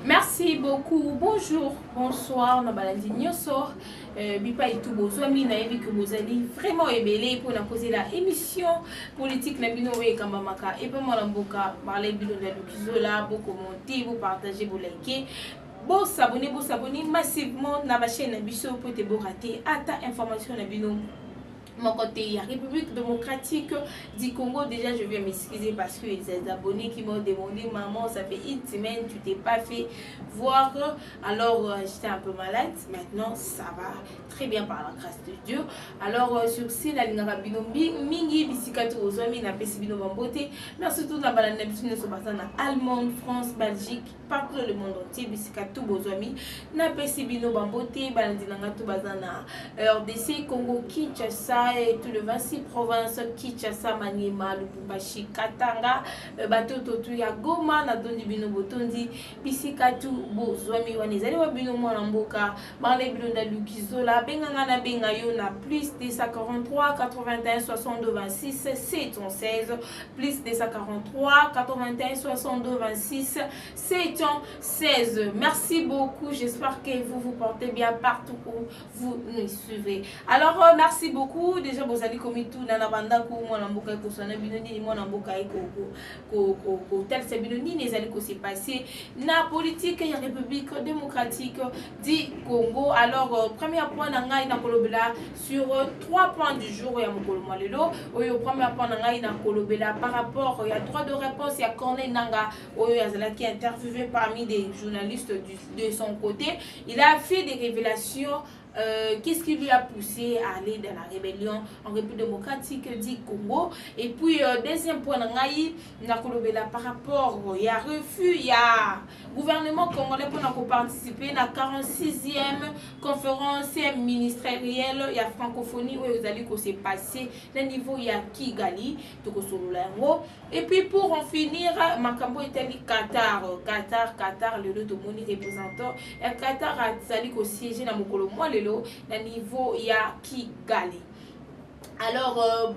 Merci beaucoup. Bonjour, bonsoir. Nabalandi Nyoso. Bipa et tout bozwami na yebi que bozali vraiment ébélé pour na causer la émission politique na bino we kamamaka et pas mboka parler bino de Lukizola, vous commenter, vous partager, vous liker. Bon s'abonner massivement na ma chaîne Nabiso pour te rater ata information na bino. Mon côté, il y a République démocratique du Congo. Déjà, je vais m'excuser parce que les abonnés qui m'ont demandé, maman, ça fait une semaine, tu t'es pas fait voir. Alors, j'étais un peu malade. Maintenant, ça va très bien par la grâce de Dieu. Alors, sur ce, la ligne rabino mingi bisikato ozwami na pesibino mambote. Merci tout la balade na sobasa na Allemagne, France, Belgique, partout dans le monde entier bisikato bozwami na pesibino mambote balandi na ngato bazana RDC Congo Kinshasa et tout le 26 provinces Kinshasa, Maniema, Lubumbashi, Katanga, Batoto, Tuya, Goma, Nadondi Bino Botondi, Bisikatu, Bozwami, Wanezali, Wabino Mwanamboka, Marle Bilonda Lukizola, Bengana Bengayo, na plus de 143, 81, 62, 26, 716, plus de 143, 81, 62, 26, 716. Merci beaucoup, j'espère que vous vous portez bien partout où vous nous suivez. Alors, merci beaucoup. Déjà vous allez comme tout dans la bande ko mo namboka ko sona binoni mo namboka ko tel c'est binoni les allez ko s'est passé na politique ya République démocratique du Congo. Alors premier point nanga ina kolobela sur 3 points du jour ya mokolo malelo oyo premier point nanga ina kolobela par rapport ya droit de réponse ya Corneille Nanga oyo yazala qui interviewé parmi des journalistes de son côté. Il a fait des révélations. Qu'est-ce qui lui a poussé à aller dans la rébellion en République démocratique du Congo. Et puis deuxième point par rapport il y a refus, il y a gouvernement congolais pour participer à la 46e conférence ministérielle, il y a francophonie où vous allez que c'est passé le niveau il y a Kigali et puis pour en finir Makambo Italie Qatar le lot de moni représentant et Qatar a sali ko siéger na mokolo le niveau il y a Kigali. Alors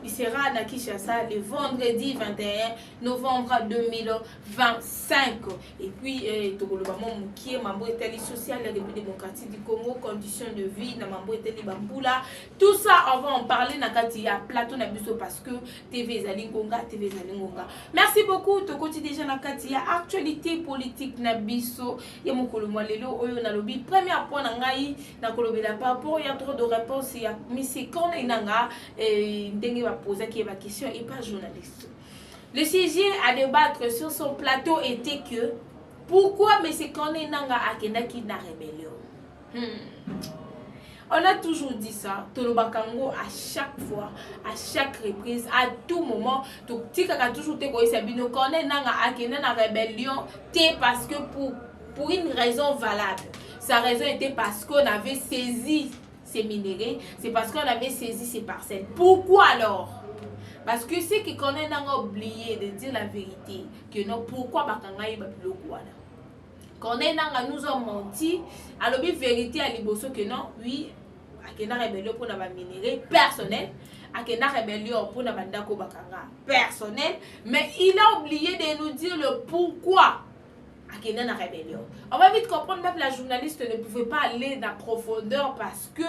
il sera à Kinshasa le vendredi 21 novembre 2025. Et puis, social, la République démocratique du Congo, conditions de vie, tout ça, on va en parler dans le plateau parce que TV Zalingonga, TV Zalingonga. Merci beaucoup, tu continues déjà dans la actualité politique Nabiso, et mon colombo lelo, oyo na lobby. Premier point, na kolobé la par rapport, il y a trop de réponses, il y a Missy Kornenanga, et poser qui est ma question et pas journaliste. Le sujet à débattre sur son plateau était que pourquoi M. Corneille Nanga Akendaki na rébellion. On a toujours dit ça, Tolobakango à chaque fois, à chaque reprise, à tout moment, Tika toujours te koyi sabino Corneille Nanga Akenda na rébellion, parce que pour une raison valable. Sa raison était parce qu'on avait saisi ces minéraux, c'est parce qu'on avait saisi ces parcelles. Pourquoi alors? Parce que c'est que Corneille Nanga oublié de dire la vérité, que non, pourquoi Bakanga iba biloko wana. Corneille Nanga nous a menti, alors la vérité à liboso que non, oui, akena rébellion pour na ba minéraux personnel, akena rébellion pour na bandako Bakanga personnel, mais il a oublié de nous dire le pourquoi. Akena na rébellion. On va vite comprendre, même la journaliste ne pouvait pas aller dans la profondeur parce que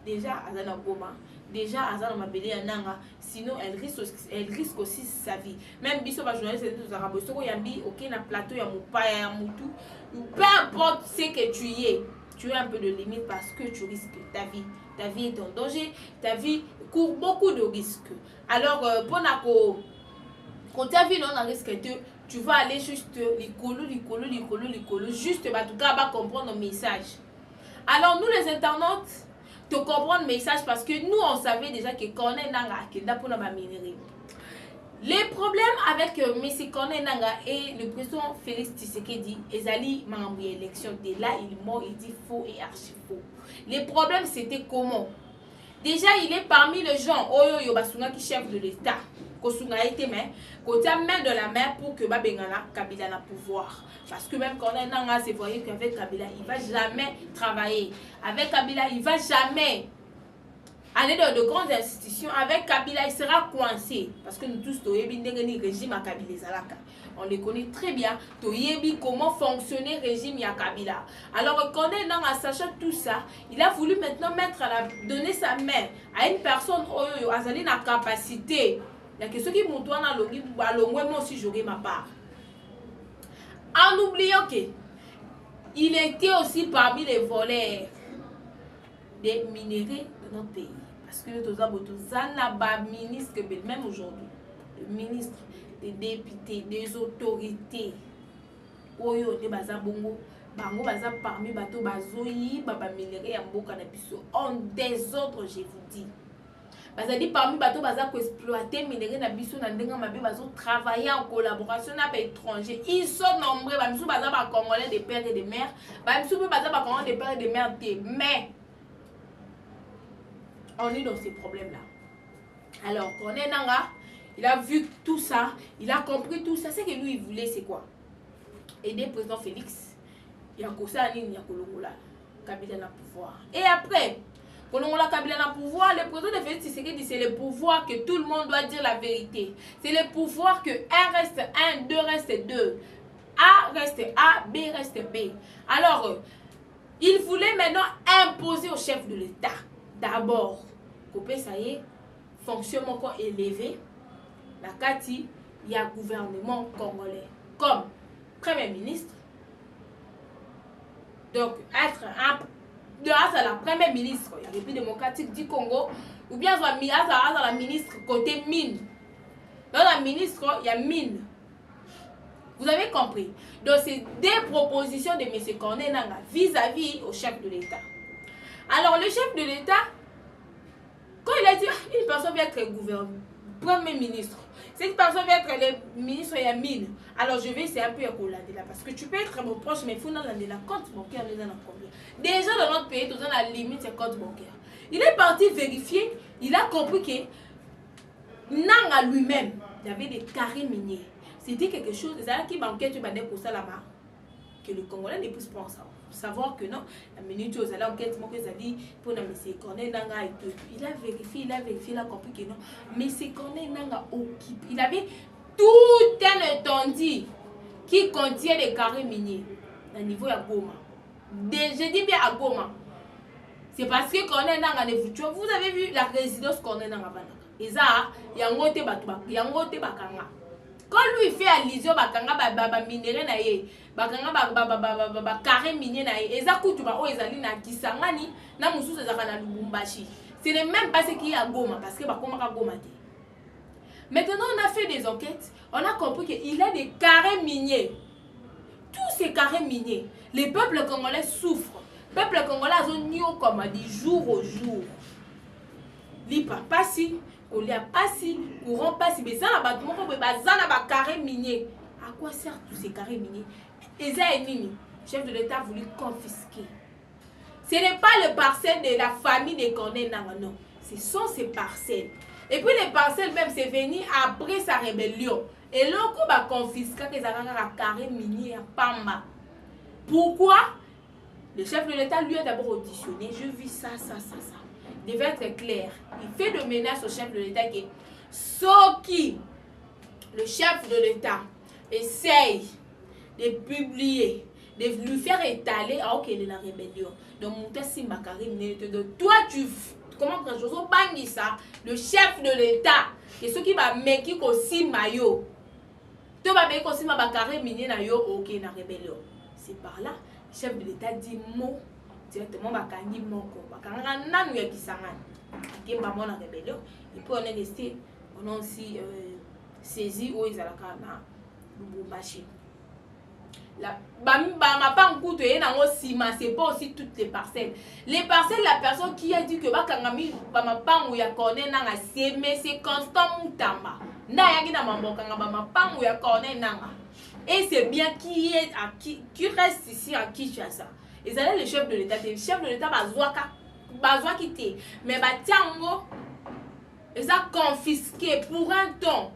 déjà Azana Goma, déjà Azana Mabele Nanga, sinon elle risque aussi sa vie. Même biso ba journaliste nous arabo soko yambi OK na plateau ya mopaya ya mutu, peu importe ce que tu es un peu de limite parce que tu risques ta vie. Ta vie est en danger, ta vie court beaucoup de risques. Alors pour nako quand ta vie non en risque tu vas aller juste l'icolo, juste en tout cas va comprendre le message. Alors nous les internautes te comprendre le message parce que nous on savait déjà que Corneille Nanga Akenda pour la minerie. Les problèmes avec M. Corneille Nanga et le président Félix Tshisekedi Ezali Mamouye élection de là il ment, il dit faux et archi faux. Les problèmes c'était comment? Déjà il est parmi les gens Oyo Basunga qui chef de l'État. Kosunga été main, côté main de la main pour que Babengana Kabila na pouvoir. Parce que même Corneille Nanga se voyait qu'avec Kabila, il va jamais travailler. Avec Kabila, il va jamais aller dans de grandes institutions. Avec Kabila, il sera coincé. Parce que nous tous, nous avons un régime à Kabila. on les connaît très bien. Toyebi comment fonctionnait le régime ya Kabila. Alors Condé Nanga, sachant tout ça, il a voulu maintenant donner sa main à une personne qui a une capacité. Il y a que ceux qui m'ont donné moi aussi j'aurai ma part. En oubliant que il était aussi parmi les voleurs des minéraux de notre pays. Parce que nous avons ministre, même aujourd'hui, le ministre, des députés, des autorités, Oyo de Bazabongo, Bango Baza parmi bateau Bazoyi, Baba minéraux et Mboka Nabiso, en désordre, je vous dis. Bazali parmi bateau Baza pour exploiter minéraux Nabiso, Nandenga Mabé Bazo travailler en collaboration avec étrangers. Ils sont nombreux, Bamsou Baza Congolais des pères et des mères, Bamsou Baza Congolais des pères et des mères, mais on est dans ces problèmes-là. Alors, Condé Nanga, il a vu tout ça, il a compris tout ça. Ce que lui, il voulait, c'est quoi? Aider le président Félix. Il y a Kosa Nini, il y a Kolongola, Kabila dans le pouvoir. Et après, Kolongola, Kabila dans le pouvoir, le président de Félix, c'est le pouvoir que tout le monde doit dire la vérité. C'est le pouvoir que 1 reste 1, 2 reste 2. A reste A, B reste B. Alors, il voulait maintenant imposer au chef de l'État. D'abord, Copé, ça y est, fonctionnement élevé. La Kati, il y a gouvernement congolais comme Premier ministre. Donc, être grâce à la Premier ministre, il y a République démocratique du Congo, ou bien la ministre côté mine. Dans la ministre, il y a mine. Vous avez compris. Donc, c'est des propositions de M. Condé Nanga vis-à-vis au chef de l'État. Alors, le chef de l'État, quand il a dit une personne vient être Premier ministre, cette personne vient être le ministre et mine, alors je vais essayer un peu à collander là, parce que tu peux être mon proche, mais il faut dans la compte bancaire, les dans combien. Déjà dans notre pays, dans la limite, c'est compte bancaire. Il est parti vérifier, il a compris que Nanga lui-même, il y avait des carrés miniers. C'était quelque chose, c'est qui banquait, tu vas dire pour ça là-bas, que le Congolais ne puisse pas en savoir que non, la minute où ils allaient enquête, moi que ça dit pour M. Condé Nanga et tout. Il a vérifié, il a compris que non. Mais M. Condé Nanga occupe. Il avait tout un étendue qui contient des carrés miniers au niveau de Goma. Je dis bien à Goma. C'est parce que Condé Nanga ne vous avez vu la résidence Condé Nanga. Et ça, il y a un côté bakanga. Quand lui fait allusion bakanga minéraux na ye, bakanga carré minier na ye, eza kutu ba o ezali na Kisangani na mususu ezaka na Lubumbashi. Ce n'est même pas ce qui est à Goma parce que bakoma Goma te. Maintenant on a fait des enquêtes, on a compris qu'il a des carrés miniers. Tous ces carrés miniers, les peuples congolais souffrent. Les peuples congolais ont comme du jour au jour. Lipa pas si on a pas si, courant pas si, mais ça n'a pas de carré minier. À quoi servent tous ces carrés miniers? Le chef de l'État a voulu confisquer. Ce n'est pas le parcelle de la famille de Condé Nanga, non. Ce sont ces parcelles. Et puis les parcelles même, c'est venu après sa rébellion. Et là, on va confisquer les carrés miniers à Pamba. Pourquoi? Le chef de l'État lui a d'abord auditionné. Je vis ça. Il devait être clair. Il fait de menace au chef de l'État que Soki, le chef de l'État, essaye de publier, de lui faire étaler à aucun de la rébellion. Donc, toi, tu comment que je bannis ça? Le chef de l'État, et ce qui va mettre aussi maillot. Tu vas mettre aussi ma carré minier na yo aucun la rébellion. C'est par là, le chef de l'État dit mot. Directement bakangi moko bakanga nanu ya Kisangani akemba mona rébellion et puis on est resté on a aussi saisi où ils alaka na Lubumbashi la ma pas en coup de na osima c'est pas aussi toutes les parcelles la personne qui a dit que bakanga mi ba mapangu ya Condé Nanga mais c'est Constant Mutamba na yaki na mambokanga ba mapangu ya Condé Nanga et c'est bien qui reste ici à Kinshasa. Ils allaient le chef de l'État. Le chef de l'État va quitter. Mais Tiango, ils ont confisqué pour un temps.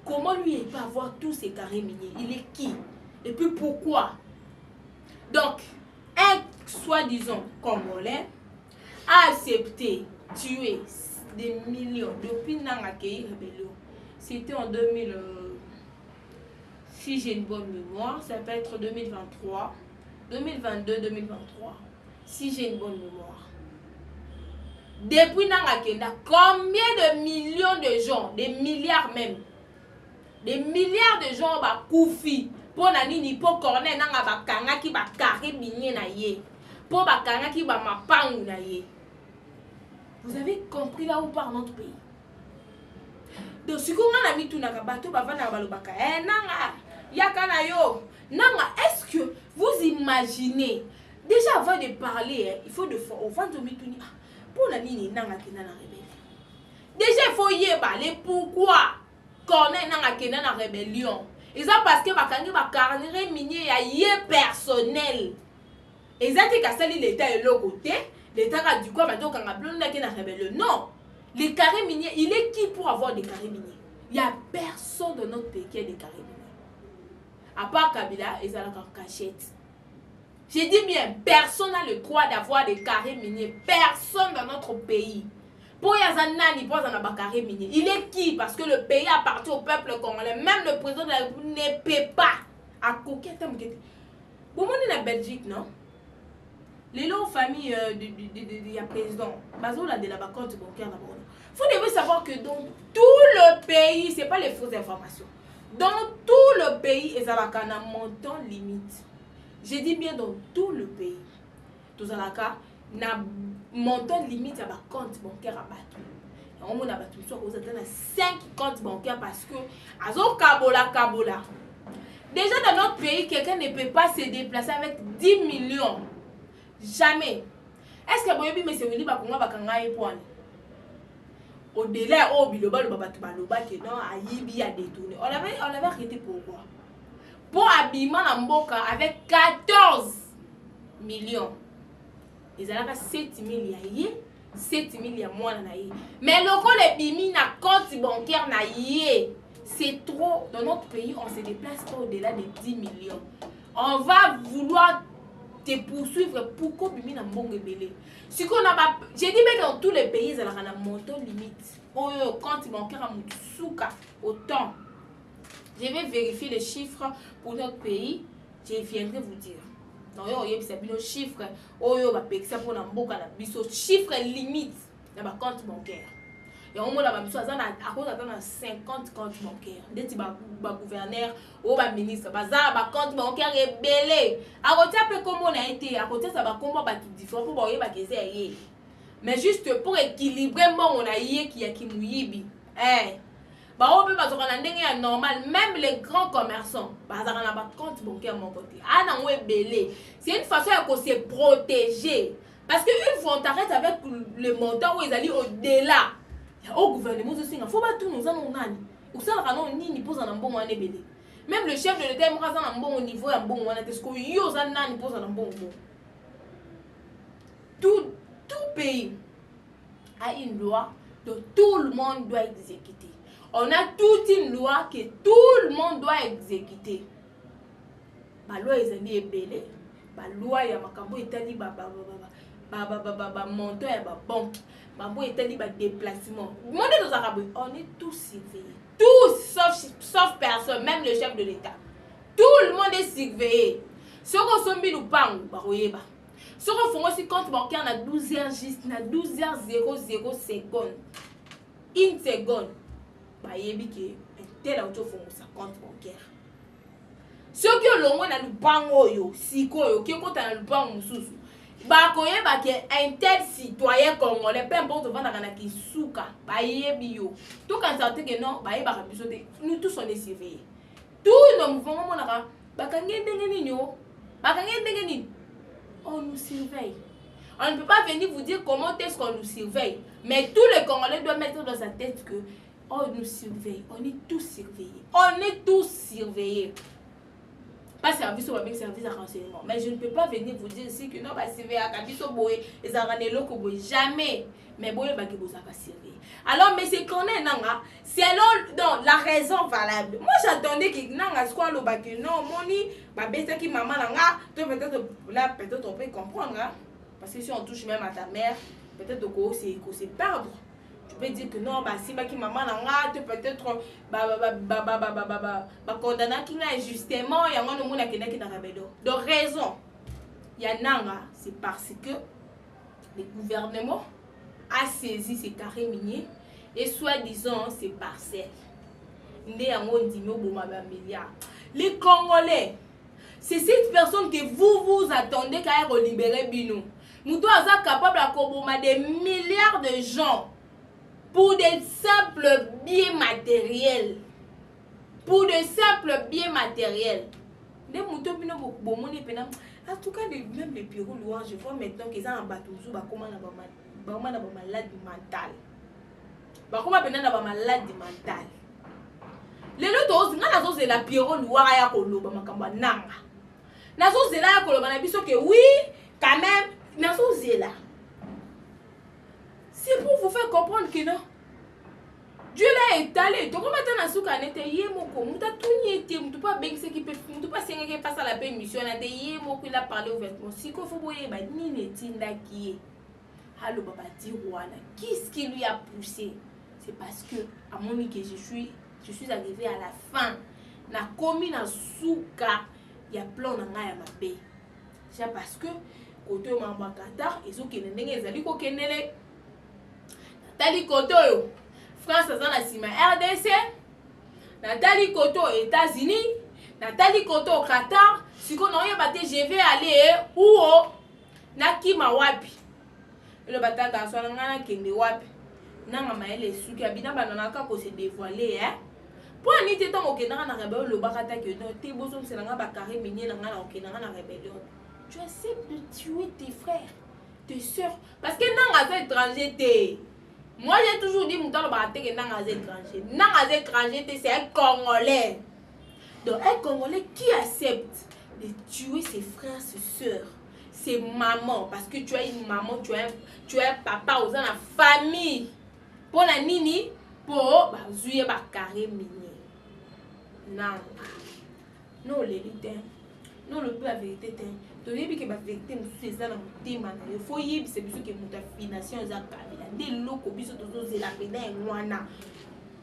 Comment lui il peut avoir tous ces carrés miniers? Il est qui? Et puis pourquoi? Donc, un soi-disant Congolais a accepté tuer des millions depuis Nanga Kei Rébellion. C'était en 2000. si j'ai une bonne mémoire, ça peut être 2023, 2022, 2023. Si j'ai une bonne mémoire. Depuis Nangakenda, combien de millions de gens, des milliards même, des milliards de gens ba koufi pour nani pour corner nanga ba kanga ki ba carré minier na ye, pour ba kanga ki ba mapangu na ye. Vous avez compris là où part notre pays. Donc si qu'on a mis tout nanga bateau ba vana ba lobaka nanga yakana yo nanga, est-ce que vous imaginez déjà avant de parler il faut de au fond de mituni pour la nini nanga kena na rébellion. Déjà il faut y aller pourquoi corner nanga kena na rébellion. Et ça parce que bakangi ba carnet minier ya yé personnel. Exactement ka sali l'état est l'autre côté, l'état a du quoi maintenant quand on a kena rébellion. Non. Les carrés miniers, il est qui pour avoir des carrés miniers? Il n'y a personne dans notre pays qui a des carrés miniers. À part Kabila et Zalaka cachette. J'ai dit bien, personne n'a le droit d'avoir des carrés miniers. Personne dans notre pays. Pour Yazanani, pour Zanaba carré minier. Il est qui? Parce que le pays appartient au peuple congolais. Même le président de la République ne peut pas. À coquet, vous venez en Belgique, non? Les longs familles du président, Bazo la de la compte bancaire d'abord. Vous devez savoir que dans tout le pays, c'est pas les fausses informations. Dans tout le pays, ils ont un montant limite. J'ai dit bien dans tout le pays. Tout ça là, un montant limite à ma compte bancaire à battre. On a battu soit vous êtes dans 5 comptes bancaires parce que Azo Kabola. Déjà dans notre pays, quelqu'un ne peut pas se déplacer avec 10 millions. Jamais. Est-ce que Boyebi mais c'est Willy Bakonga Bakanga et point? Au-delà, au biloba, le babatuba, qui non, à Yibi a détourné. On avait arrêté pourquoi? Pour habillement en Mboka avec 14 millions. Ils avaient 7 000 yaye, 7 000 ya moins naïe. Mais le coup les bimi na compte bancaire naïe. C'est trop. Dans notre pays, on se déplace pas au-delà de 10 millions. On va vouloir te poursuivre pour qu'on bimi na mbonge belé. Si qu'on a pas, j'ai dit mais dans tous les pays, il y a un montant limite. Oh, compte bancaire à Moutsuka, autant. Je vais vérifier les chiffres pour notre pays. Je viendrai vous dire. Donc, il y a des chiffres. Oh, il y a des chiffres limites dans ma compte bancaire. Et on a à cause de 50 comptes bancaires. Des gouverneurs ou ministre, ba compte bancaire est belé. À côté peu comme on a été, à côté ça va comment ba différent pour boyer ba keze. Mais juste pour équilibrer mon on a yé qui a qui mouyibi. Bah on peut pas se normal, même les grands commerçants, bah ça n'a pas compte bancaire mon côté. Ah non ouais belé. C'est une façon de se protéger. Parce que une fois on t'arrête avec le montant où ils allaient au-delà. Au gouvernement aussi, il faut pas tout nous en nani. Ou ça la ni pose un bon moyen belé. Même le chef de l'État est un bon niveau un bon moyen parce que yo ça nani pose un bon mot. Tout pays a une loi que tout le monde doit exécuter. On a toute une loi que tout le monde doit exécuter. La loi est belé. La loi est makambo etali montant et banque. Maman est allé déplacement. On est tous surveillés. Tous, sauf personne, même le chef de l'État. Tout le monde est surveillé. Si on sommes ou pas, si on fait aussi compte bancaire, on a 12h juste, on a 12h00 secondes. Une seconde. Bah, il y a un tel auto fait sa compte bancaire. Si on a le banque, si on a le banque, bah koye ba ke un tel citoyen congolais peu importe vanda kana kisuka ba yebi yo tout quand ça te que non ba yeba ka biso te nous tous on est surveillés tout nos mouvements monaka ba kange ndenge nini yo ba kange ndenge nini on nous surveille. On ne peut pas venir vous dire comment est-ce qu'on nous surveille, mais tous les Congolais doivent mettre dans sa tête que on nous surveille, on est tous surveillés, on est tous surveillés. Pas service ou avec service à renseignement. Mais je ne peux pas venir vous dire ici que non, bah, c'est à Kabiso Boé, les Aranelo Koboé, jamais. Mais Boé, bah, vous avez servi. Alors, mais c'est qu'on est, selon la raison valable. Moi, j'attendais que Nanga soit le bac, non, moni, bah, bête qui maman, peut-être là, peut-être on peut comprendre, hein. Parce que si on touche même à ta mère, peut-être que c'est perdre. tu peux dire que non, bah si bah qui maman n'a peut-être condamné qui n'a injustement il y a un monde qui n'a de raison. Il y a nanga, c'est parce que le gouvernement a saisi ces carrés miniers et soi-disant ces parcelles. Les Congolais, c'est cette personne que vous attendez qu'à libérer Bino. Moutou est capable de combattre des milliards de gens pour des simples biens matériels. Pour des simples biens matériels. Les moutons Bino bomoni pena. En tout cas, même les bureaux louanges, je vois maintenant qu'ils ont un bateau sous comment on a maladie mentale. Comment on a maladie mentale. Les autres, nous avons la bureau louange à Koloba makamba nanga. Nous avons la Koloba na biso que oui, quand même, nous avons là. C'est pour vous faire comprendre que non. Dieu l'a étalé. Donc, comment tu as dit que tu as tout nié, tu ne pas bien ce qui peut, tu ne pas ce qui passe à la permission, il a parlé ouvertement. Si vous voyez, ni ne tinda qui est. Allô, papa, dit qu'est-ce qui lui a poussé? C'est parce que, à mon avis, je suis arrivé à la fin. Na commis na souka, il y a plein de gens à ma paix. C'est parce que, quand on m'a dit Qatar, ils ont qu'une Nathalie Koto, France a la Sima RDC, Nathalie Koto États-Unis, Nathalie Koto Qatar. Si on a battu, je vais aller où Nakima wapi. Le bataille garçon n'a kende wapi. Nanga maele suki abina banana ko se dévoiler hein. Pour ni te temps okena na rebelle le bakata que non te bozo c'est nga ba carré minier na nga na okena na rébellion. Tu acceptes de tuer tes frères, tes sœurs parce que nanga étranger te. Moi j'ai toujours dit mon temps ba te que nanga étranger. Nanga étranger te c'est un Congolais. Donc un Congolais qui accepte de tuer ses frères, ses sœurs, ses mamans parce que tu as une maman, tu as un papa aux la famille. Pour la nini pour zuye ba carré minier. Non les lutin. Non le peu la vérité tin. To yebi que ba vérité musu eza na motema na yo. Faut yebi c'est biso que muta fination za kabila. Nde loko biso tozo zela pena ngwana.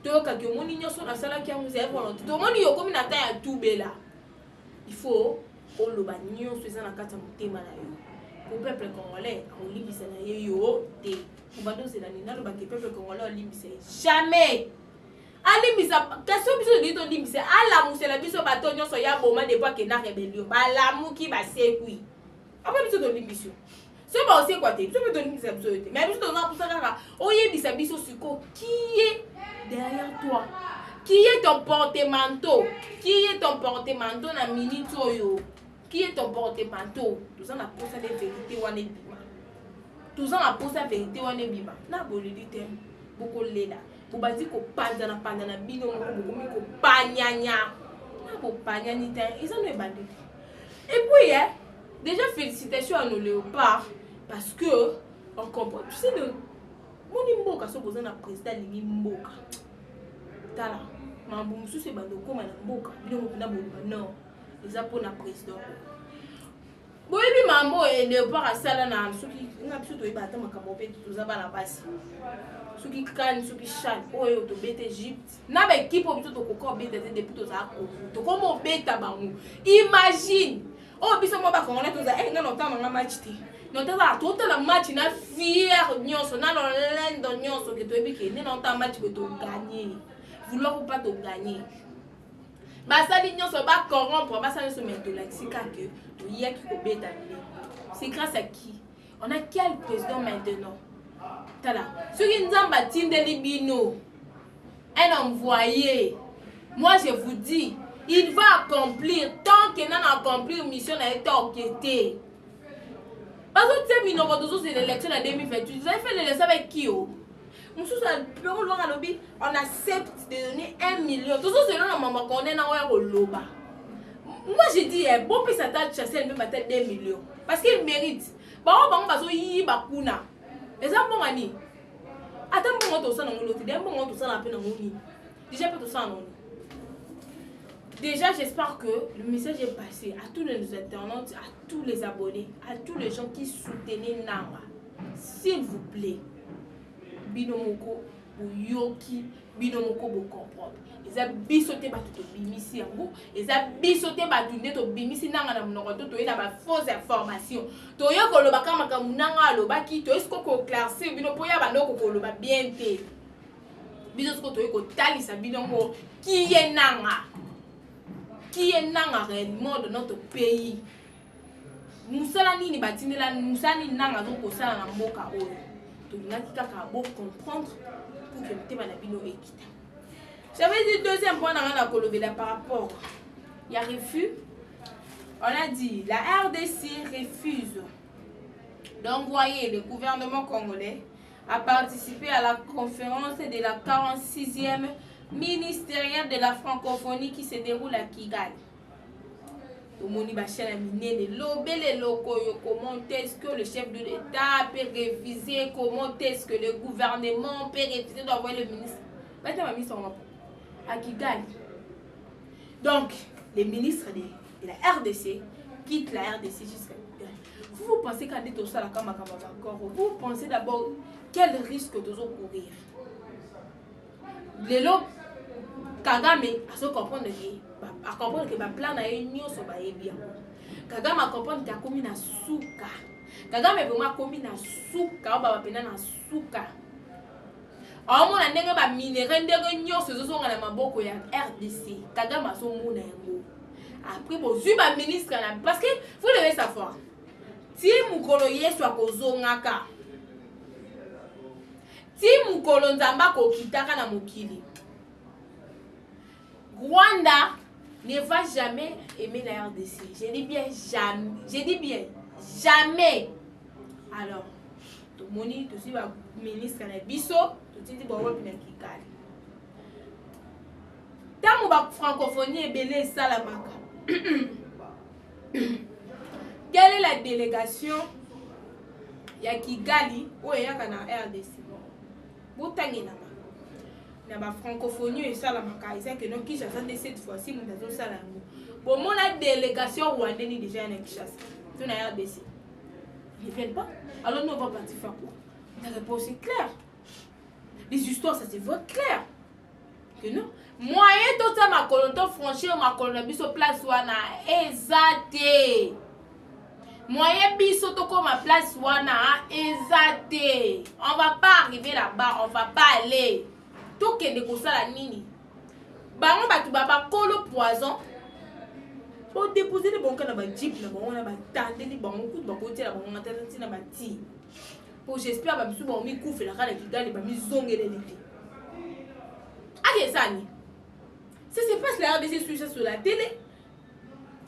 To ka ke moni nyoso na sala ki amuze volonté. To moni yo komi na ta ya tubela. Il faut oloba nyoso eza na kata motema na yo. Pour peuple congolais, on libise na yo te. Pour badoze la nina le peuple congolais on libise jamais. Ali misa question biso dit on libise ala musela biso bato nyoso ya boma de pas que na rébellion. Ba lamuki ba sekui. Après biso to libise. C'est pas aussi quoi te. Biso to libise biso te. Mais biso to na pour ça kaka. Oye bisa biso suko qui est derrière toi? Qui est ton porte-manteau? Qui est ton porte-manteau na minute oyo? Qui est ton porte-manteau? Tout ça n'a pas ça de vérité wane bima. Tout ça n'a pas ça vérité wane bima. Na bolidi te beaucoup leda. Pour basi ko panda na bino beaucoup ko panyanya. Na ko panyani te. Ils ont les bandits. Et puis déjà félicitations à nos léopards parce que on comprend. Tu sais le moni mboka so boza na président lingi mboka. Tala. Mambo musu se bando koma na mboka. Bino na bolima non. Eza pona président. Boyebi mambo e léopard asala na soki nga biso toyeba makambo pe toza bana basi. Soki kan soki chan oyo to bete Egypte. Na ba équipe biso to kokko bete depuis toza ko. To komo beta bango. Imagine. Oh biso mo ba kongona toza nga notama nga match te. Notama tota la match na fier nyonso na lo lendo nyonso ke toyebi ke ne notama match que to gagner. Vouloir ou pas to gagner. Basali nyonso ba corrompre basali so metola sika que to yaki ko beta. C'est grâce à qui? On a quel président maintenant? Tala. Soki nzamba tindeli bino. Un envoyé. Moi je vous dis, il va accomplir tant qu'il n'a accompli une mission a été enquêtée. Parce que tu sais c'est l'élection en 2028. Vous avez fait l'élection avec qui? On accepte de donner 1 million. Tout ça, c'est là maman qu'on est dans le loba. Moi, j'ai dit, bon, puis ça t'a chassé même à tête 2 millions. Parce qu'il mérite. Bah, on va y bakuna. Les gens vont aller. Attends, bon, tout ça dans l'autre. Bon, tout ça dans la peine. Déjà, pas tout ça dans Déjà, j'espère que le message est passé à tous les internautes, à tous les abonnés, à tous les gens qui soutenaient Nanga. S'il vous plaît. Binomoko, boyoki bino moko bo comprendre eza biso te bato tobimisi yango eza biso te bato nde tobimisi nanga na monoko to toye na ba fausse information toye koloba kaka makambo nanga alobaki toye siko koclaircir bino mpo ya bandoko koloba bien te biso siko toye kotalisa bino ngo qui est nanga réellement de notre pays musala nini batindela musala nini nanga azokosala na mboka oyo tolingaki kaka bo comprendre pour que motema na bino ekita. J'avais dit deuxième point dans la colobela par rapport il y a refus. On a dit la RDC refuse d'envoyer le gouvernement congolais à participer à la conférence de la 46e ministérielle de la francophonie qui se déroule à Kigali. Tomoni bachana minene lobele lokoyo, comment est-ce que le chef de l'État peut réviser, comment est-ce que le gouvernement peut réviser d'envoyer le ministre à Kigali. Donc les ministres de la RDC quittent la RDC jusqu'à Kigali. Vous pensez qu'à tout ça vous pensez d'abord quel risque de courir. Les lots Kagame a se comprendre que ba plan na yenyo so ba ebia. Kagame a comprendre que a komi na suka. Kagame vraiment komi na suka ba pena na suka. Omona ndenge ba minere ndenge nyoso zozonga na maboko ya RDC. Kagame so mona yango. Après bozui ba ministre na parce que vous devez savoir. Ti mukolo yesu akozongaka. Ti mukolo nzamba ko kitaka na mokili. Rwanda ne va jamais aimer la RDC. Je dis bien jamais. Je dis bien jamais. Alors, tout le monde, tout le ministre na biso, tout le monde va venir Kigali. Tant que francophonie est belé salamaka. Quelle est la délégation ya Kigali ou ya kana RDC? Botangi na na ba francophonie et ça la makaïsa que non qui j'attends cette fois-ci nous avons ça là bon mon la délégation rwandaise déjà en Kinshasa tout na RDC ils viennent pas alors nous on va partir faire quoi la réponse est claire les histoires ça se voit clair que non moyen tout ça ma colonne franchir ma colonne biso place wana ezate moyen biso to comme ma place wana ezate on va pas arriver là-bas on va pas aller tout que de kosala nini bango batu baba kolo poison pour déposer les bons na ba jeep na bango na ba tande ni bango ku ba côté la bango ngata na ba ti pour j'espère ba bisu ba mi kufe la kala Kigali ba mi zongele liti akesani ça se passe la RDC sur la télé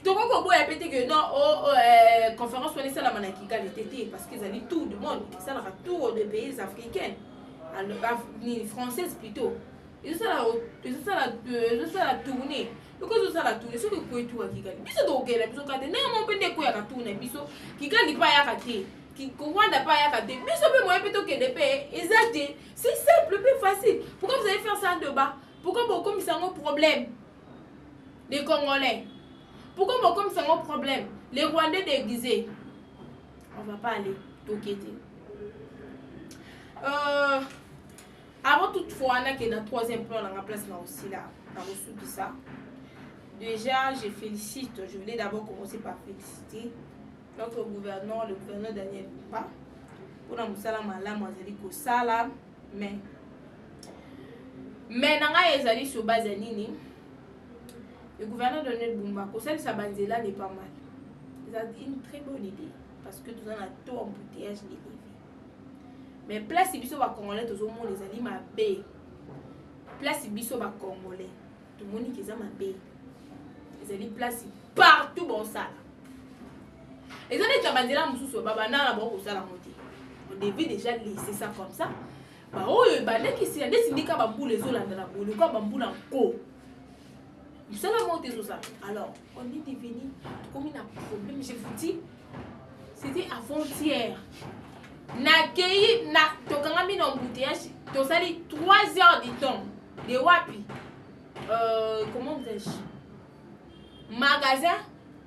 donc on peut répéter que non conférence on est ça la mana Kigali tété parce qu'ils allaient tout le monde ça la tour des pays africains les françaises plutôt ils ont ça la tournée donc ils ont ça la tournée ce que quoi tout à Kigali biso donc la biso kate na mon pende ko ya ka tourner biso Kigali pas ya kate qui Rwanda pas ya kate biso pe moyen plutôt que des pays exact c'est simple plus facile pourquoi vous allez faire ça en débat pourquoi vous comme ça un problème les Congolais pourquoi vous comme ça un problème les Rwandais déguisés on va pas aller toqueter avant toutefois on a que dans troisième plan on a place là aussi là dans reçu tout ça déjà je félicite je voulais d'abord commencer par féliciter notre gouverneur le gouverneur Daniel Bumba pour la musala malamu azali ko sala mais nanga ezali sur base ya nini le gouverneur Daniel Bumba ko sala sa banzela n'est pas mal c'est une très bonne idée parce que tout on a tout embouteillage les mais place biso ba congolais tous au monde les ali mabe place biso ba congolais tout le monde qui za mabe les ali place partout bon ça et ça n'est pas bandela mususu baba na ba ko sala monter on devait déjà laisser ça comme ça ba oyo ba nek ici ande sindika ba boule zolanda la boule quoi ba boule encore ça la monter tout ça alors on est devenu comme un problème je vous dis c'était avant-hier Nakei na tokangami na embouteillage tosali 3 heures de temps de wapi comment dis-je magasin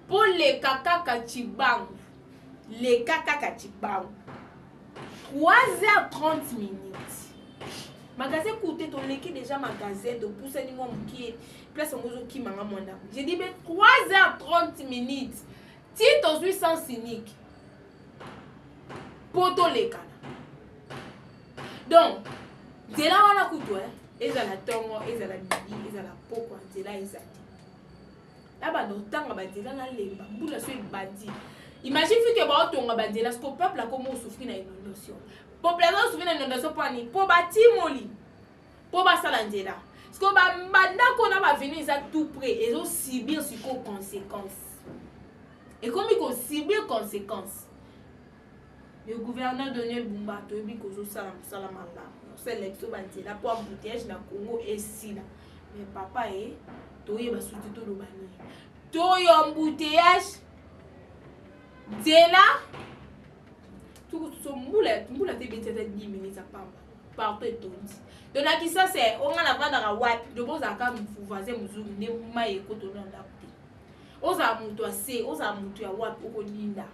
pour les kaka kachibang 3 heures 30 minutes magasin coûté ton l'équipe déjà magasin de pousser ni moi qui place en mozo qui manga monda. J'ai dit mais 3h30 minutes. Titre 800 cynique. Poto les kana. Donc, de là on a couteau hein. Ezala tongo, ezala midi, ezala poko, ezala ezati. Là-bas, dans le temps, on va dire là, les bambous, c'est bandi. Imagine que bah tonga bandi là, ce que le peuple a comment souffrir dans l'inondation. Population souffrir dans l'inondation pour ni, pour bâtir moli, pour bâtir l'andela. Ce que bah banda qu'on a va venir ils sont tout près, ils ont subir sur quoi conséquences. Et comme ils ont subir conséquences. Le gouverneur Daniel Bumba, tu as vu que ça salamanda. C'est l'exo bandi là pour embouteillage dans Congo et si là. Mais papa est toye basuti to lo bani toye embouteillage dela tout so mbula te bete 10 minutes à pamba partout et tondi donc là qui ça c'est on a la vendre à wapi de boza ka mfuvaze muzungu ne mai ko to na ndapte oza muntu ase oza muntu ya wapi ko linda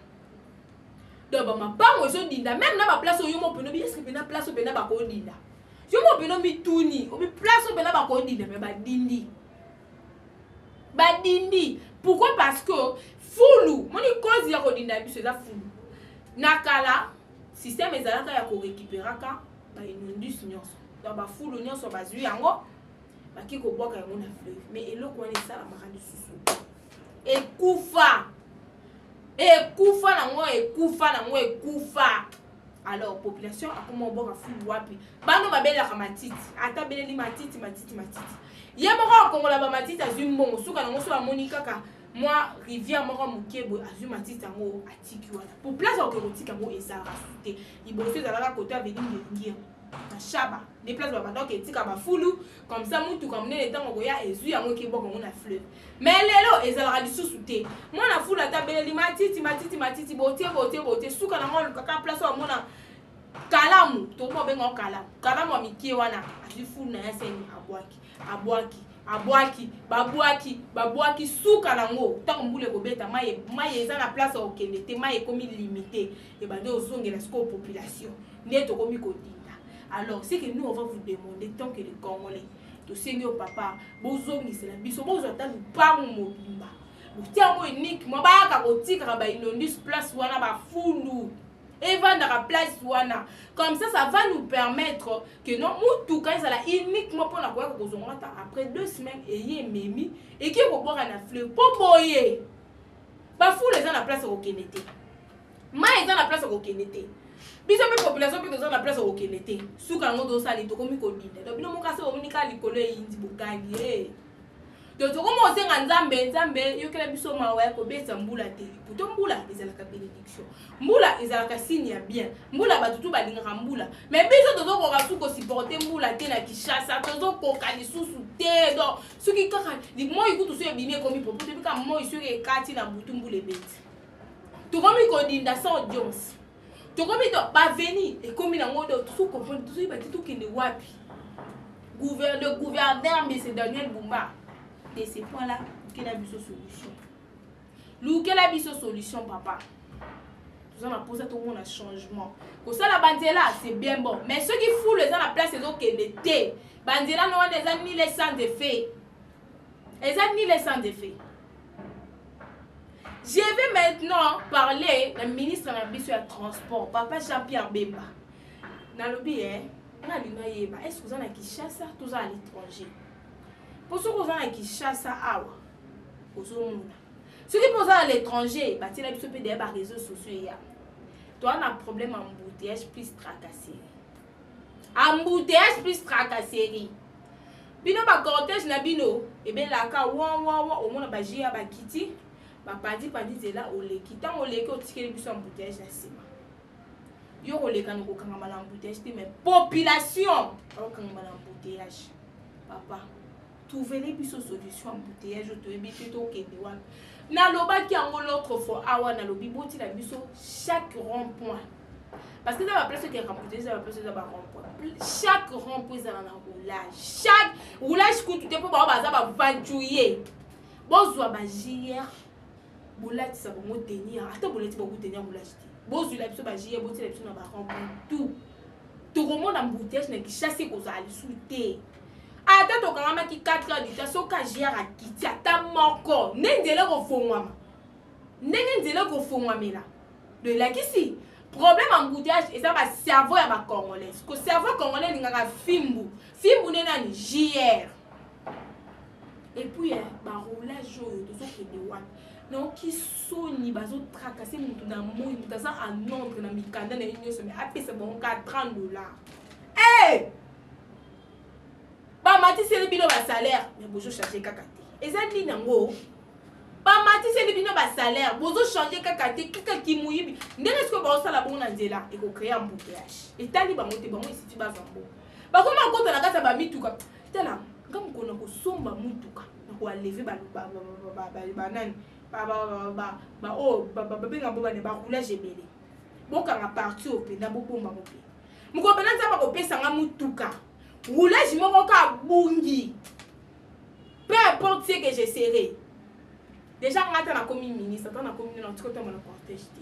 donc ba mapango so dinda même na ba place oyo mo peno bi est-ce que na place oyo na ba ko dinda yo mo peno mi tuni obi place oyo na ba ko dinda mais ba dindi badindi pourquoi parce que fulu moni cause ya kodinda biso za fulu nakala système ezalaka ya ko récupéraka ba inondus nyonso donc ba fulu nyonso bazui yango baki ko boka yango na fleuve mais eloko wana sala makandi susu ekufa alors population akoma boka fulu wapi bano babela matiti ata beleli matiti ye moko kongola ba matiti azui mbongo suka nango so amoni kaka moi rivière moko mukebo azui matiti yango atiki wana pour place au kerotika ngo ezara te iboso ezalaka côté avenue ngengia na shaba des places ba donc etika ba fulu comme ça mutu comme ne temps ko ya ezui yango ke boko ngo na fleuve mais lelo ezalaka lisusu te moi na fulu ata beleli matiti botie suka nango kaka place au mona kalamu to mo benga kalamu amikie wana azui fulu na yaseni babwaki suka nango tant mbule ko beta mai eza na place au kende te mai komi limité et bande ozongela siko population neto komi ko dinda alors c'est que nous on va vous demander tant que les Congolais to sengo papa bozongisa la biso bozota lupango mobimba botiango unique mo ba ka kotika ba inondus place wana ba fulu et va dans la place wana comme ça va nous permettre que non mutu quand ça la uniquement pour la quoi que après 2 semaines et y memi et qui ko boka na fleuve popoye ba fou les dans la place au kenete mai dans la place au kenete biso pe population pe dans la place au kenete suka ngo do sali to komi ko dinda donc bino moka se o mini ka likolo yindi bokali donc comment on nzambe yokela biso mawa ko beta mbula te puto mbula ezalaka bénédiction mbula ezalaka signe ya bien mbula batutu balingaka mbula mais biso tozo ko kasuko supporter mbula te na Kishasa tozo ko kalisusu te donc soki kaka di moi ikutu so ebimie komi popo te bika moi so ke kati na butu mbula ebeti to komi ko dinda sans audience to komi to ba veni e komi na ngodo to ko comprendre to ibati to kende wapi gouverneur monsieur Daniel Bumba de ces points-là, quelle a vu sa solution? Quelle a vu sa solution, papa? Nous allons poser tout le monde un changement. Pour ça, la bandela, c'est bien bon. Mais ceux qui foutent les gens à la place, c'est eux qui l'étaient. Bandela, nous avons des amis les sans effet. Les amis les sans effet. Je vais maintenant parler du ministre de la Transport, papa Jean-Pierre Bemba. Dans le bien, est-ce que vous avez Kishasa, tous à l'étranger? Pour ceux qui sont à Kishasa, ceux qui sont à l'étranger, ils ont des réseaux sociaux. Toi, on a un problème embouteillage plus tracasserie. Embouteillage plus tracasserie. Bino ba cortège na bino, et bien là, quand au moins ba jia ba kiti, ba padi zela au leki. Tant au leki, au ticket de embouteillage na sima. Yo au leki, on a un embouteillage, mais population, on a un embouteillage. Papa. Trouver les solutions embouteillage to ebité to kende wana na loba ki ango l'autre fois awa na lobi boti la biso chaque rond-point parce que ça va place que embouteillage ça va place ça va rond-point chaque rond-point ça na roulage chaque roulage ko tout pour ba za ba vanjouiller bozwa ba JR bolati ça ba mo tenir ata bolati ba ko tenir roulage bozwa la biso ba JR boti la biso na ba rond-point tout tokomona embouteillage na Kinshasa kozala lisusu te. Ata tokangamaki 4 heures du temps soka gère akiti ata moko nenzela kofongwama ndenge nzela kofongwamela de lakisi problème embouteillage eza ba cerveau ya ba congolais ko cerveau congolais lingaka fimbu ne nani JR et puis ba roulage oyo tozokende wana noki soni bazotracasser mutu na moi mutu aza en ordre na mikanda na nyonso mais apesa bango ka $30. Bamatiseli bino ba salaire mais bozo changer kaka te eza nini nango bamatiseli bino ba salaire bozo changer kaka te kaka kimuyibi ndenge siko baosala bongo na nzela ekocréer embouteillage etali bango te bango esiti bazambo bakoma kota na kata bamituka tala nga mokona kosomba mutuka na koaleve banani babenga bo bane baroulage ebele bokanga parti openda bobomba mope mokopena nzamba kopesanga mutuka roulage moko ka bungi peu importe ce que je serai déjà ngata na komi ministre ata na komi na tikota mona cortège te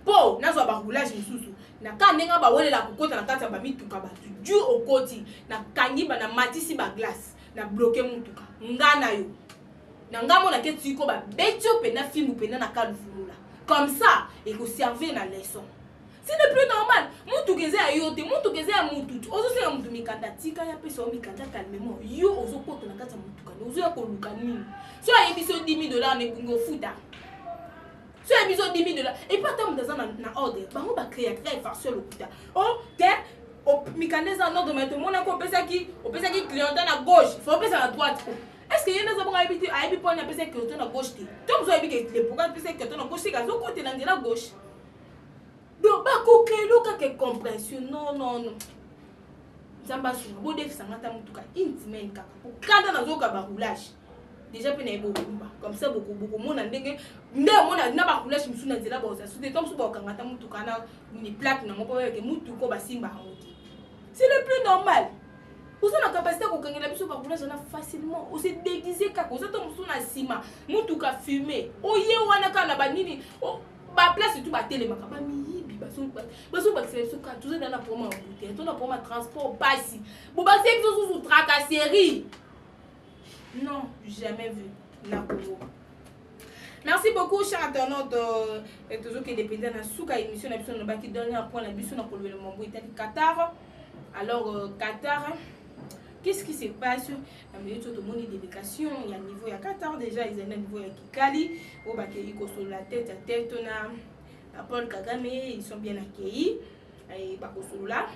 po nazwa ba roulage misusu na ka ndenga ba wolela kokota na kata ba mituka ba du okoti na kangi ba na matisi ba glace na bloquer mutuka ngana yo na ngamo na ke tiko ba betio pena fimbu pena na ka lufulula comme ça et ko servir na leçon. Ce n'est plus normal. Mutu keze ya yote, mutu keze ya mutu. Ozo se ya mutu mikanda tika ya pesa o mikanda calmement. Yo ozo poto na kata mutu kana. Ozo ya ko luka nini. So ya ebiso $10,000 ne bungo futa. So ya ebiso $10,000 et pas tant dans na ordre. Bango ba créer farceur lokuta. Oh, te o mikanda za ordre mais tout le monde a ko pesa ki client na gauche, faut pesa à droite. Est-ce que y en a zabonga habité a ebi pona pesa client na gauche te. Tom zo ebi ke le pourquoi pesa client na gauche ka zo côté na la gauche. Donc, que compréhension. Non. Zamba sunga. Bo defi sangata mutuka intime kaka. Quand on a zoka ba roulage. Déjà pe na ebo kumba. Comme ça beaucoup mona ndenge mona na ba roulage musuna nzela ba osa. Soute tom suba kangata mutuka na ni plaque na moko ke mutuko ba simba honte. C'est le plus normal. Vous avez la capacité de gagner la biso ba roulage na facilement. On s'est déguisé kaka. Vous êtes musuna sima. Mutuka fumé. Oye wana kana ba nini. Ba place tout ba télé makaba miyibi baso ba c'est ka toujours dans la promo embouteillage tout na promo transport basi bo ba c'est sous tracasserie non jamais vu na Congo. Merci beaucoup chers internautes et toujours qui dépendent na suka émission na biso na ba ki donner un point na biso na kolwela mambo itali Qatar. Alors Qatar, qu'est-ce qui se passe? Il y a tout le monde délégation, il y a niveau à Qatar déjà, ils ont un niveau à Kikali, au Bakeri sur la tête à tête, on a Paul Kagame, ils sont bien accueillis, et Bakosula.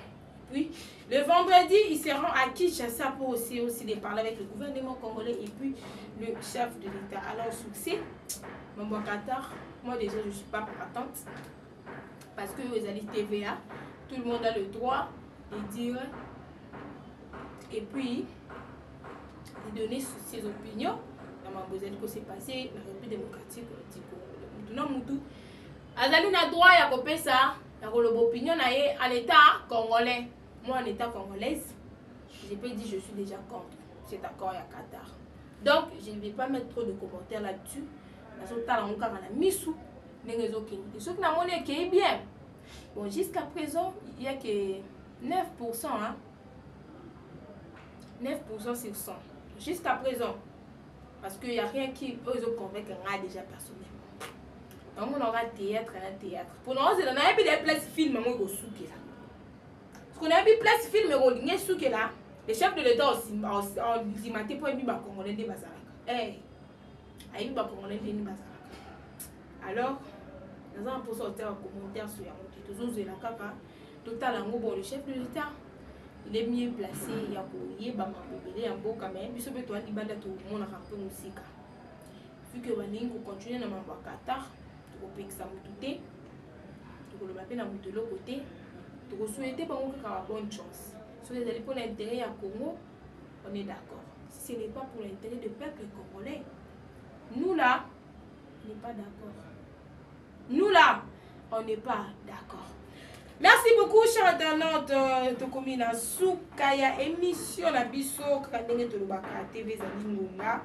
Puis le vendredi, ils seront à Kinshasa pour aussi de parler avec le gouvernement congolais et puis le chef de l'État. Alors succès, mon Qatar, moi déjà je ne suis pas partante parce que vous allez TVA, tout le monde a le droit de dire et puis de donner ses opinions dans ma besoin que c'est passé dans la République démocratique du Congo. Non mutu azali na droit ya kopesa ya koloba opinion na ye à l'état congolais. Moi en état congolaise, je peux dire je suis déjà contre cet accord à Qatar. Donc je ne vais pas mettre trop de commentaires là-dessus. Parce que tala muka na misu ndenge zokende. Ce que na moni est bien. Bon jusqu'à présent, il y a que 9% hein. 9% sur 100. Jusqu'à présent. Parce qu'il n'y a rien qui peut nous convaincre déjà personnellement. Donc on aura théâtre. Pour nous, on a des places films, on a parce qu'on a des places films, on a là. Les chefs de l'État ont dimaté pour les Congolais de Bazaraka. Alors, nous allons sortir un commentaire sur le chef de l'État. Il est mieux placé, il y a il y a un beau quand même, il y a un tout le monde a un peu musique. Vu que on continue dans le Qatar, tu peux ça mouter, tu peux le mettre dans l'autre côté, tu peux souhaiter pour une bonne chance. Si vous allez pour l'intérêt à Congo, on est d'accord. Si ce n'est pas pour l'intérêt du peuple congolais, nous là, on n'est pas d'accord. Nous là, on n'est pas d'accord. Merci beaucoup, chers internautes. Tokomina Soukaya émission na biso kandenge tolobaka TV Zalingonga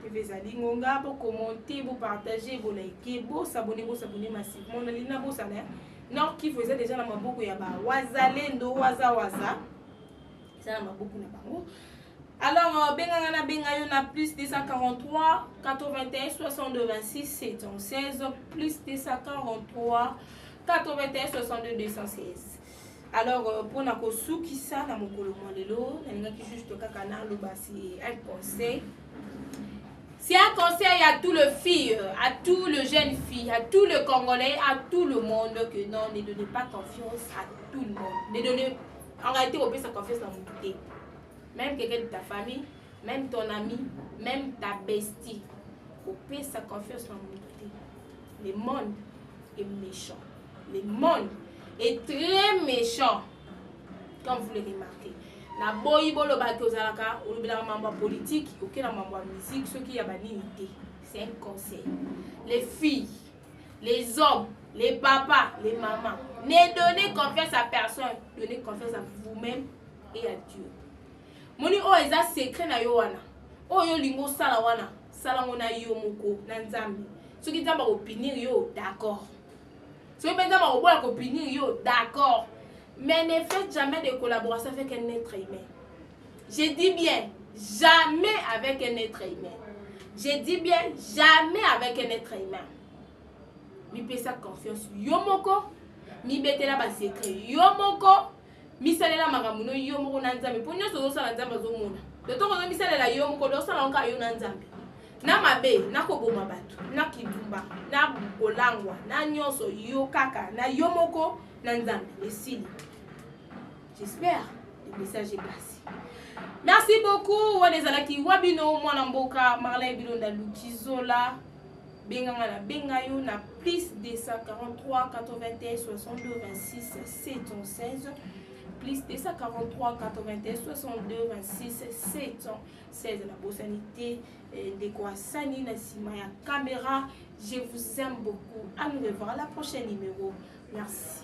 TV Zali Ngonga, pour commenter, pour partager, pour liker, pour s'abonner massivement. On a l'ina beau salaire. Non, qui faisait déjà dans ma boucle, il y a Wazalendo, Waza. Ça dans ma boucle, alors, Bengana Bengayo na plus 243 81 62 26 716 plus 243 81 62 216. Alors, pour na kosu qui ça na mokolo molelo, na qui juste kakana lo basi un conseil. C'est un conseil à tout le filles, à tout le jeune fille, à tout le Congolais, à tout le monde que non, ne donnez pas confiance à tout le monde. Ne donnez, en réalité, on peut sa confiance dans mon côté. Même quelqu'un de ta famille, même ton ami, même ta bestie, on peut sa confiance dans mon côté. Le monde est méchant. Le monde est très méchant, comme vous le remarquez. Na boyi bolo ba kozalaka olobela mambo politique ok na mambo musique ce qui y a banité c'est un conseil. Les filles, les hommes, les papas, les mamans, ne donnez confiance à personne, donnez confiance à vous-même et à Dieu. Moni o eza secret na yo wana o yo lingo sala wana sala ngona yo moko na nzambe soki nzambe opinir yo d'accord soki nzambe obola ko opinir yo d'accord. Mais ne faites jamais de collaboration avec un être humain. Je dis bien, jamais avec un être humain. Je dis bien, jamais avec un être humain. Mi pesa confiance yomoko, mi betela ba secret yomoko, mi salela magamuno yomoko na nzambe. Po nyoso zo sala nzambe zo mona. De to ko mi salela yomoko do sala nka yo na nzambe. Na mabe, na ko boma batu, na kidumba, na bolangwa, na nyoso yo kaka, na yomoko na nzambe. Esili. J'espère que le message est passé. Merci beaucoup. Wanezalaki wabino mwanamboka Marley Bilonda Lukizola Bengana Bengayo na plus 243 81 62 26 716 plus 243 81 62 26 716 la bossanité de quoi Sani na sima ya caméra. Je vous aime beaucoup. À nous revoir à la prochaine numéro. Merci.